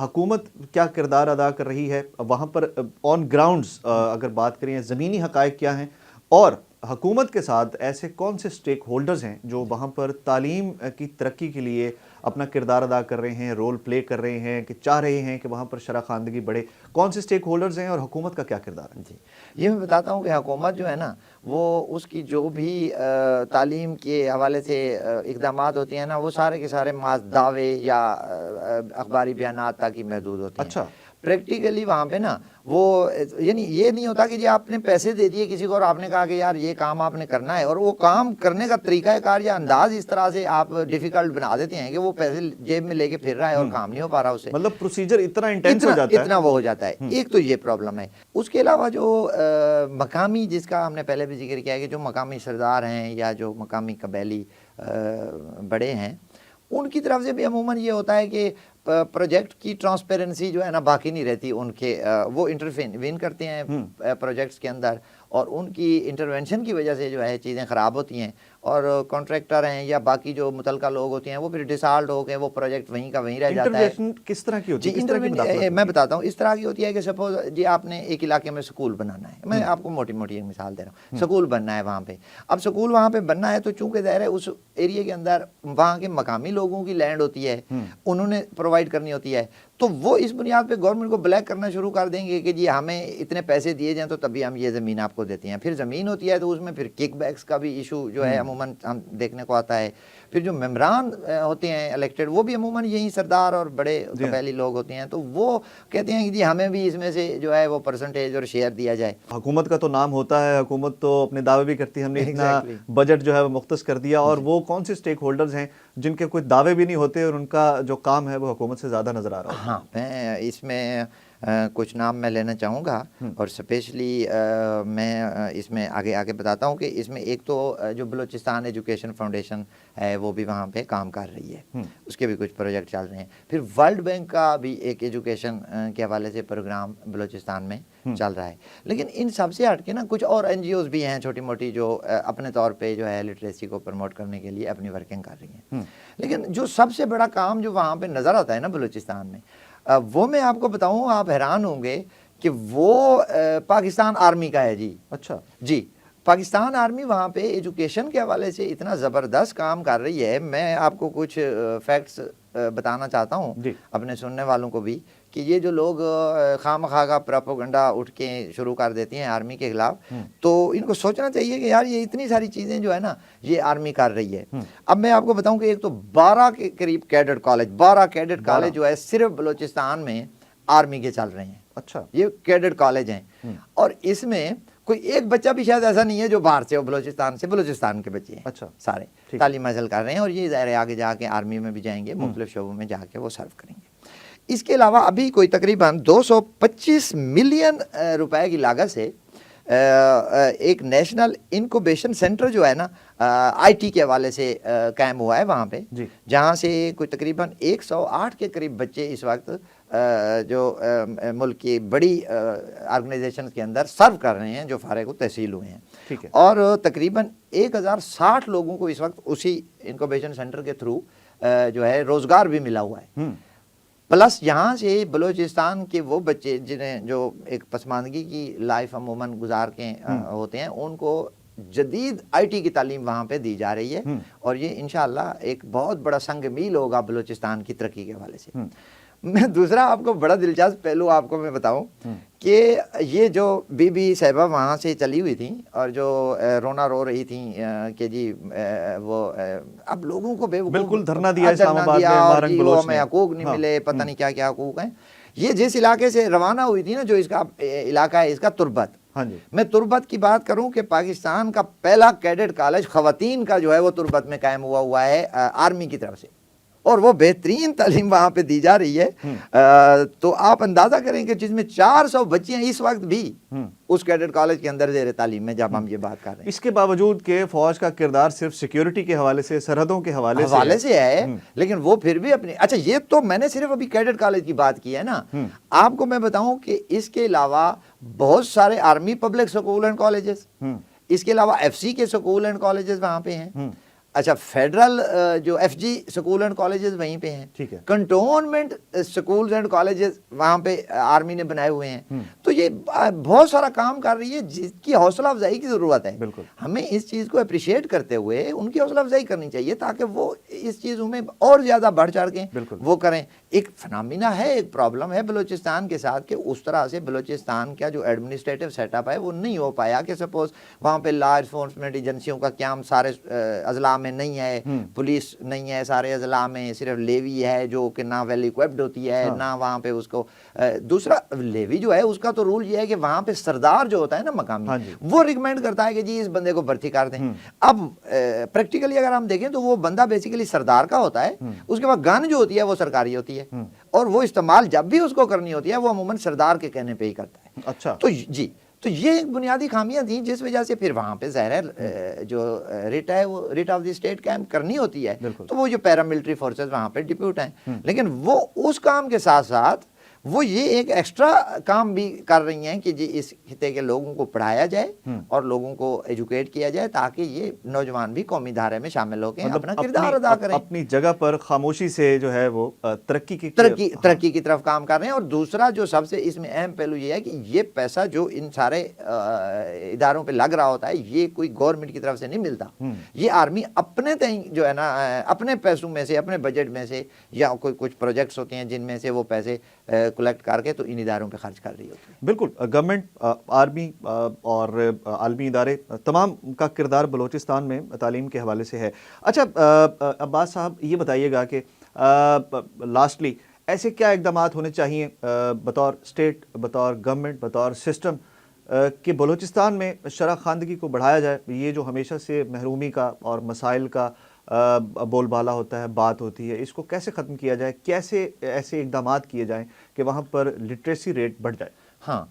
حکومت کیا کردار ادا کر رہی ہے وہاں پر آن گراؤنڈز، اگر بات کریں زمینی حقائق کیا ہیں، اور حکومت کے ساتھ ایسے کون سے سٹیک ہولڈرز ہیں جو وہاں پر تعلیم کی ترقی کے لیے اپنا کردار ادا کر رہے ہیں، رول پلے کر رہے ہیں، کہ چاہ رہے ہیں کہ وہاں پر شرح خواندگی بڑھے؟ کون سے سٹیک ہولڈرز ہیں اور حکومت کا کیا کردار ہے؟ جی، یہ میں بتاتا ہوں کہ حکومت جو ہے نا وہ اس کی جو بھی تعلیم کے حوالے سے اقدامات ہوتے ہیں نا، وہ سارے کے سارے محض دعوے یا اخباری بیانات تک ہی محدود ہوتے ہیں۔ اچھا، پریکٹیکلی وہاں پہ نا وہ یعنی یہ نہیں ہوتا کہ جی آپ نے پیسے دے دیے کسی کو اور آپ نے کہا کہ یار یہ کام آپ نے کرنا ہے، اور وہ کام کرنے کا طریقہ کار یا انداز اس طرح سے آپ ڈیفیکلٹ بنا دیتے ہیں کہ وہ پیسے جیب میں لے کے پھر رہا ہے اور کام نہیں ہو پا رہا اس سے، مطلب پروسیجر اتنا انٹینس ہو جاتا ہے، اتنا وہ ہو جاتا ہے۔ ایک تو یہ پرابلم ہے۔ اس کے علاوہ جو مقامی، جس کا ہم نے پہلے بھی ذکر کیا ہے کہ جو مقامی سردار ہیں یا جو مقامی قبیلی بڑے ہیں، ان کی طرف سے بھی عموماً یہ ہوتا ہے کہ پروجیکٹ کی ٹرانسپیرنسی جو ہے نا باقی نہیں رہتی ان کے، وہ انٹروین کرتے ہیں پروجیکٹس کے اندر، اور ان کی انٹرونشن کی وجہ سے جو ہے چیزیں خراب ہوتی ہیں، اور کانٹریکٹر ہیں یا باقی جو متعلقہ لوگ ہوتے ہیں وہ پھر ڈسالٹ ہو کے وہ پروجیکٹ وہیں کا وہیں رہ جاتا ہے۔ انٹرونشن کس طرح کی ہوتی ہے؟ میں بتاتا ہوں، اس طرح کی ہوتی ہے کہ سپوز جی آپ نے ایک علاقے میں سکول بنانا ہے، میں آپ کو موٹی موٹی ایک مثال دے رہا ہوں، سکول بننا ہے وہاں پہ۔ اب سکول وہاں پہ بننا ہے تو چونکہ ظاہر ہے اس ایریے کے اندر وہاں کے مقامی لوگوں کی لینڈ ہوتی ہے، انہوں نے پرووائڈ کرنی ہوتی ہے، تو وہ اس بنیاد پہ گورنمنٹ کو بلیک کرنا شروع کر دیں گے کہ جی ہمیں اتنے پیسے دیے جائیں تو تبھی ہم یہ زمین آپ کو دیتے ہیں۔ پھر زمین ہوتی ہے تو اس میں پھر کک بیکس کا بھی ایشو جو ہے عموماً ہم دیکھنے کو آتا ہے۔ پھر جو ممبران ہوتے ہیں الیکٹڈ، وہ بھی عموماً یہی سردار اور بڑے قبیلی لوگ ہوتے ہیں، تو وہ کہتے ہیں کہ جی ہمیں بھی اس میں سے جو ہے وہ پرسنٹیج اور شیئر دیا جائے۔ حکومت کا تو نام ہوتا ہے، حکومت تو اپنے دعوے بھی کرتی ہے، ہم نے اتنا بجٹ جو ہے وہ مختص کر دیا، اور وہ کون سے سٹیک ہولڈرز ہیں جن کے کوئی دعوے بھی نہیں ہوتے اور ان کا جو کام ہے وہ حکومت سے زیادہ نظر آ رہا ہے؟ ہاں، میں اس میں کچھ نام میں لینا چاہوں گا، اور اسپیشلی میں اس میں آگے بتاتا ہوں کہ اس میں ایک تو جو بلوچستان ایجوکیشن فاؤنڈیشن ہے وہ بھی وہاں پہ کام کر رہی ہے، اس کے بھی کچھ پروجیکٹ چل رہے ہیں۔ پھر ورلڈ بینک کا بھی ایک ایجوکیشن کے حوالے سے پروگرام بلوچستان میں چل رہا ہے۔ لیکن ان سب سے ہٹ کے نا کچھ اور این جی اوز بھی ہیں چھوٹی موٹی جو اپنے طور پہ جو ہے لٹریسی کو پروموٹ کرنے کے لیے اپنی ورکنگ کر رہی ہیں۔ لیکن جو سب سے بڑا کام جو وہاں پہ نظر آتا ہے نا بلوچستان میں، وہ میں آپ کو بتاؤں، آپ حیران ہوں گے کہ وہ پاکستان آرمی کا ہے۔ جی اچھا، جی، پاکستان آرمی وہاں پہ ایجوکیشن کے حوالے سے اتنا زبردست کام کر رہی ہے۔ میں آپ کو کچھ فیکٹس بتانا چاہتا ہوں اپنے سننے والوں کو بھی، کہ یہ جو لوگ خام خواہ کا پراپوگنڈا اٹھ کے شروع کر دیتے ہیں آرمی کے خلاف، تو ان کو سوچنا چاہیے کہ یار یہ اتنی ساری چیزیں جو ہے نا یہ آرمی کر رہی ہے۔ اب میں آپ کو بتاؤں کہ ایک تو 12 کے قریب کیڈٹ کالج جو ہے صرف بلوچستان میں آرمی کے چل رہے ہیں۔ اچھا، یہ کیڈٹ کالج ہیں، اور اس میں کوئی ایک بچہ بھی شاید ایسا نہیں ہے جو باہر سے ہو، بلوچستان کے بچے ہیں۔ اچھا، سارے تعلیم حاصل کر رہے ہیں، اور یہ ظاہر ہے آگے جا کے آرمی میں بھی جائیں گے، مختلف شعبوں میں جا کے وہ سرو کریں گے۔ اس کے علاوہ ابھی کوئی تقریباً 225 ملین روپے کی لاگت سے ایک نیشنل انکوبیشن سینٹر جو ہے نا آئی ٹی کے حوالے سے قائم ہوا ہے وہاں پہ، جہاں سے کوئی تقریباً 108 کے قریب بچے اس وقت جو ملک کی بڑی آرگنائزیشن کے اندر سرو کر رہے ہیں، جو فارغ التحصیل ہوئے ہیں، اور تقریباً 1060 لوگوں کو اس وقت اسی انکوبیشن سینٹر کے تھرو جو ہے روزگار بھی ملا ہوا ہے۔ پلس یہاں سے بلوچستان کے وہ بچے جنہیں جو ایک پسماندگی کی لائف عموماً گزار کے ہوتے ہیں، ان کو جدید آئی ٹی کی تعلیم وہاں پہ دی جا رہی ہے، اور یہ انشاءاللہ ایک بہت بڑا سنگ میل ہوگا بلوچستان کی ترقی کے حوالے سے۔ میں دوسرا آپ کو بڑا دلچسپ پہلو آپ کو میں بتاؤں کہ یہ جو بی بی صاحبہ وہاں سے چلی ہوئی تھیں اور جو رونا رو رہی تھیں کہ جی وہ اب لوگوں کو بالکل دھرنا دیا اسلام آباد میں، ہمیں حقوق نہیں ملے، پتہ نہیں کیا کیا حقوق ہیں۔ یہ جس علاقے سے روانہ ہوئی تھی نا، جو اس کا علاقہ ہے اس کا تربت، میں تربت کی بات کروں کہ پاکستان کا پہلا کیڈٹ کالج خواتین کا جو ہے وہ تربت میں قائم ہوا ہے آرمی کی طرف سے، اور وہ بہترین تعلیم وہاں پہ دی جا رہی ہے۔ تو آپ اندازہ کریں کہ جس میں 400 بچیاں اس وقت بھی اس کیڈٹ کالج کے اندر زیر تعلیم میں، جب ہم یہ بات کر رہے ہیں۔ اس کے باوجود کہ فوج کا کردار صرف سیکیورٹی کے حوالے سے، سرحدوں کے حوالے سے ہے، لیکن وہ پھر بھی اپنی، اچھا یہ تو میں نے صرف ابھی کیڈٹ کالج کی بات کی ہے نا، آپ کو میں بتاؤں کہ اس کے علاوہ بہت سارے army public school and colleges, اس کے علاوہ ایف سی کے سکول اینڈ کالجز وہاں پہ ہیں، اچھا فیڈرل جو F G school and colleges وہیں پہ ہیں, ٹھیک ہے, کنٹونمنٹ سکولز اینڈ کالجز وہاں پہ آرمی نے بنائے ہوئے ہیں. تو یہ بہت سارا کام کر رہی ہے جس کی حوصلہ افزائی کی ضرورت ہے. بالکل, ہمیں اس چیز کو اپریشیٹ کرتے ہوئے ان کی حوصلہ افزائی کرنی چاہیے تاکہ وہ اس چیزوں میں اور زیادہ بڑھ چڑھ کے وہ کریں. ایک فنامینہ ہے, ایک پرابلم ہے بلوچستان کے ساتھ کہ اس طرح سے بلوچستان کا جو ایڈمنسٹریٹو سیٹ اپ ہے وہ نہیں ہو پایا کہ سپوز وہاں پہ لا انفورسمنٹ ایجنسیوں کا قیام سارے اضلاع میں نہیں ہے, پولیس نہیں ہے سارے اضلاع میں, صرف لیوی ہے جو کہ نہ ویل اکوپڈ ہوتی ہے نہ وہاں پہ اس کو. دوسرا لیوی جو ہے اس کا تو رول یہ ہے کہ وہاں پہ سردار جو ہوتا ہے نا مقامی وہ ریکمینڈ کرتا ہے کہ جی اس بندے کو بھرتی کر دیں. اب پریکٹیکلی اگر ہم دیکھیں تو وہ بندہ بیسیکلی سردار کا ہوتا ہے, اس کے بعد گن جو ہوتی ہے وہ سرکاری ہوتی ہے اور وہ استعمال جب بھی اس کو کرنی ہوتی ہے وہ عموماً سردار کے کہنے پہ ہی کرتا ہے. اچھا, تو جی تو یہ ایک بنیادی خامیاں تھیں جس وجہ سے پھر وہاں پہ ظاہر ہے جو ریٹ ہے وہ rate of the state camp کرنی ہوتی ہے, تو وہ جو پیراملٹری فورسز وہاں پہ ڈپیوٹ ہیں, لیکن وہ اس کام کے ساتھ ساتھ وہ یہ ایک ایکسٹرا کام بھی کر رہی ہیں کہ جی اس خطے کے لوگوں کو پڑھایا جائے اور لوگوں کو ایجوکیٹ کیا جائے تاکہ یہ نوجوان بھی قومی دھارے میں شامل ہو کے اپنا کردار ادا کریں, اپنی جگہ پر خاموشی سے جو ہے وہ ترقی کی طرف کام کر رہے ہیں. اور دوسرا جو سب سے اس میں اہم پہلو یہ ہے کہ یہ پیسہ جو ان سارے اداروں پہ لگ رہا ہوتا ہے یہ کوئی گورنمنٹ کی طرف سے نہیں ملتا, یہ آرمی اپنے تئیں جو ہے نا اپنے پیسوں میں سے اپنے بجٹ میں سے یا کوئی کچھ پروجیکٹس ہوتے ہیں جن میں سے وہ پیسے کلیکٹ کر کے تو ان اداروں پہ خرچ کر رہی ہوتی ہے. بالکل, گورنمنٹ, آرمی اور عالمی ادارے تمام کا کردار بلوچستان میں تعلیم کے حوالے سے ہے. اچھا عباس صاحب یہ بتائیے گا کہ لاسٹلی ایسے کیا اقدامات ہونے چاہیے بطور اسٹیٹ, بطور گورنمنٹ, بطور سسٹم کہ بلوچستان میں شرح خواندگی کو بڑھایا جائے. یہ جو ہمیشہ سے محرومی کا اور مسائل کا بول بالا ہوتا ہے, بات ہوتی ہے, اس کو کیسے ختم کیا جائے, کیسے ایسے اقدامات کیے جائیں کہ وہاں پر لٹریسی ریٹ بڑھ جائے؟ ہاں,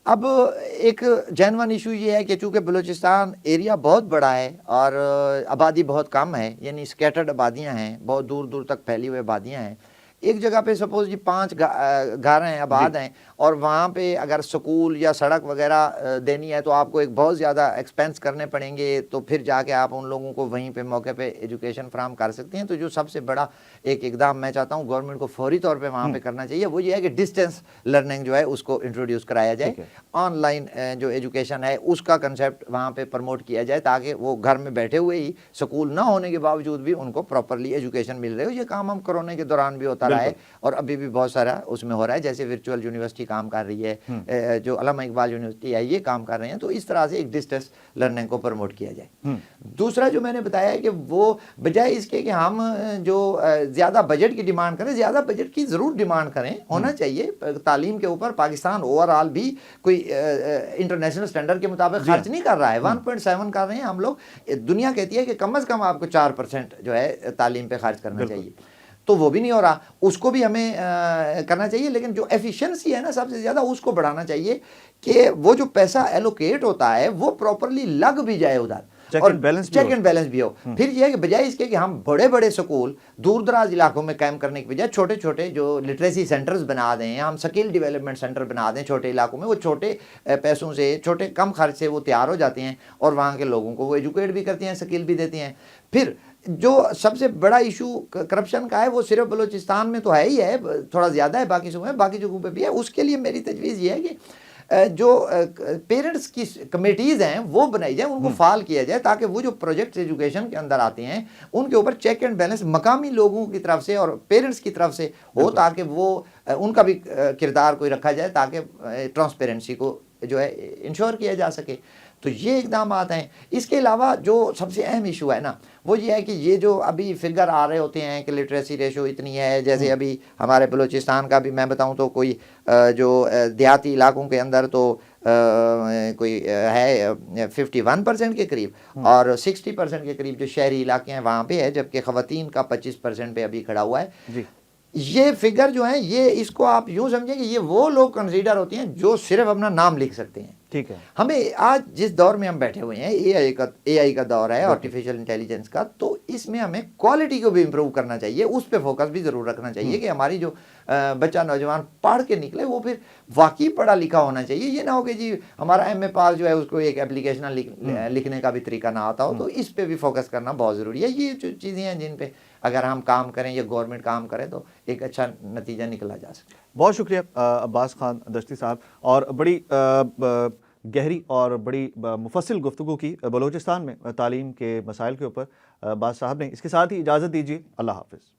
اب ایک جینون ایشو یہ ہے کہ چونکہ بلوچستان ایریا بہت بڑا ہے اور آبادی بہت کم ہے, یعنی اسکیٹرڈ آبادیاں ہیں, بہت دور دور تک پھیلی ہوئی آبادیاں ہیں. ایک جگہ پہ سپوز جی 5 گھر ہیں, آباد ہیں, اور وہاں پہ اگر سکول یا سڑک وغیرہ دینی ہے تو آپ کو ایک بہت زیادہ ایکسپینس کرنے پڑیں گے, تو پھر جا کے آپ ان لوگوں کو وہیں پہ موقع پہ ایجوکیشن فراہم کر سکتے ہیں. تو جو سب سے بڑا ایک اقدام میں چاہتا ہوں گورنمنٹ کو فوری طور پہ وہاں پہ کرنا چاہیے وہ یہ ہے کہ ڈسٹینس لرننگ جو ہے اس کو انٹروڈیوس کرایا جائے. آن لائن جو ایجوکیشن ہے اس کا کنسیپٹ وہاں پہ پروموٹ کیا جائے تاکہ وہ گھر میں بیٹھے ہوئے ہی سکول نہ ہونے کے باوجود بھی ان کو پراپرلی ایجوکیشن مل رہے ہو. یہ کام ہم کورونا کے دوران بھی ہوتا رہا ہے اور ابھی بھی بہت سارا اس میں ہو رہا ہے, جیسے ورچوئل یونیورسٹی کام کر رہی ہے, جو علامہ اقبال یونیورسٹی ہے یہ کام کر رہے ہیں. تو اس طرح سے ایک ڈسٹینس لرننگ کو پروموٹ کیا جائے. دوسرا جو میں نے بتایا ہے کہ وہ بجائے اس کے کہ ہم جو زیادہ بجٹ کی ڈیمانڈ کریں, زیادہ بجٹ کی ضرور ڈیمانڈ کریں, ہونا چاہیے تعلیم کے اوپر. پاکستان اوور آل بھی کوئی انٹرنیشنل اسٹینڈرڈ کے مطابق خرچ نہیں کر رہا ہے, 1.7 کر رہے ہیں ہم لوگ. دنیا کہتی ہے کہ کم از کم آپ کو 4% جو ہے تعلیم پہ خرچ کرنا چاہیے, تو وہ بھی نہیں ہو رہا. اس کو بھی ہمیں کرنا چاہیے, لیکن جو ایفیشنسی ہے نا سب سے زیادہ اس کو بڑھانا چاہیے کہ وہ جو پیسہ ایلوکیٹ ہوتا ہے وہ پراپرلی لگ بھی جائے ادھر, اور چیک اینڈ بیلنس بھی ہو. پھر یہ ہے کہ بجائے اس کے کہ ہم بڑے بڑے سکول دور دراز علاقوں میں قائم کرنے کے بجائے چھوٹے چھوٹے جو لٹریسی سینٹرز بنا دیں, ہم سکل ڈیولپمنٹ سینٹر بنا دیں چھوٹے علاقوں میں. وہ چھوٹے پیسوں سے, چھوٹے کم خرچ سے وہ تیار ہو جاتے ہیں اور وہاں کے لوگوں کو وہ ایجوکیٹ بھی کرتے ہیں, سکل بھی دیتے ہیں. پھر جو سب سے بڑا ایشو کرپشن کا ہے وہ صرف بلوچستان میں تو ہے ہی ہے, تھوڑا زیادہ ہے باقی صوبوں میں, باقی جگہوں پہ بھی ہے. اس کے لیے میری تجویز یہ ہے کہ جو پیرنٹس کی کمیٹیز ہیں وہ بنائی جائیں, ان کو فعال کیا جائے تاکہ وہ جو پروجیکٹس ایجوکیشن کے اندر آتے ہیں ان کے اوپر چیک اینڈ بیلنس مقامی لوگوں کی طرف سے اور پیرنٹس کی طرف سے ہو, تاکہ وہ ان کا بھی کردار کوئی رکھا جائے تاکہ ٹرانسپیرنسی کو جو ہے انشور کیا جا سکے. تو یہ اقدامات ہیں. اس کے علاوہ جو سب سے اہم ایشو ہے نا وہ یہ ہے کہ یہ جو ابھی فگر آ رہے ہوتے ہیں کہ لٹریسی ریشو اتنی ہے, جیسے ابھی ہمارے بلوچستان کا بھی میں بتاؤں تو کوئی جو دیہاتی علاقوں کے اندر تو کوئی ہے 51% کے قریب اور 60% کے قریب جو شہری علاقے ہیں وہاں پہ ہے, جبکہ خواتین کا 25% پہ ابھی کھڑا ہوا ہے. یہ فگر جو ہیں یہ اس کو آپ یوں سمجھیں کہ یہ وہ لوگ کنسیڈر ہوتے ہیں جو صرف اپنا نام لکھ سکتے ہیں, ٹھیک ہے. ہمیں آج جس دور میں ہم بیٹھے ہوئے ہیں اے آئی کا دور ہے, آرٹیفیشیل انٹیلیجنس کا, تو اس میں ہمیں کوالٹی کو بھی امپروو کرنا چاہیے, اس پہ فوکس بھی ضرور رکھنا چاہیے کہ ہماری جو بچہ نوجوان پڑھ کے نکلے وہ پھر واقعی پڑھا لکھا ہونا چاہیے. یہ نہ ہو کہ جی ہمارا ایم اے پاس جو ہے اس کو ایک اپلیکیشن لکھنے کا بھی طریقہ نہ آتا ہو. تو اس پہ بھی فوکس کرنا بہت ضروری ہے. یہ جو چیزیں ہیں جن پہ اگر ہم کام کریں یا گورنمنٹ کام کرے تو ایک اچھا نتیجہ نکلا جا سکتا ہے. بہت شکریہ عباس خان دشتی صاحب, اور بڑی گہری اور بڑی مفصل گفتگو کی بلوچستان میں تعلیم کے مسائل کے اوپر عباس صاحب نے. اس کے ساتھ ہی اجازت دیجیے, اللہ حافظ.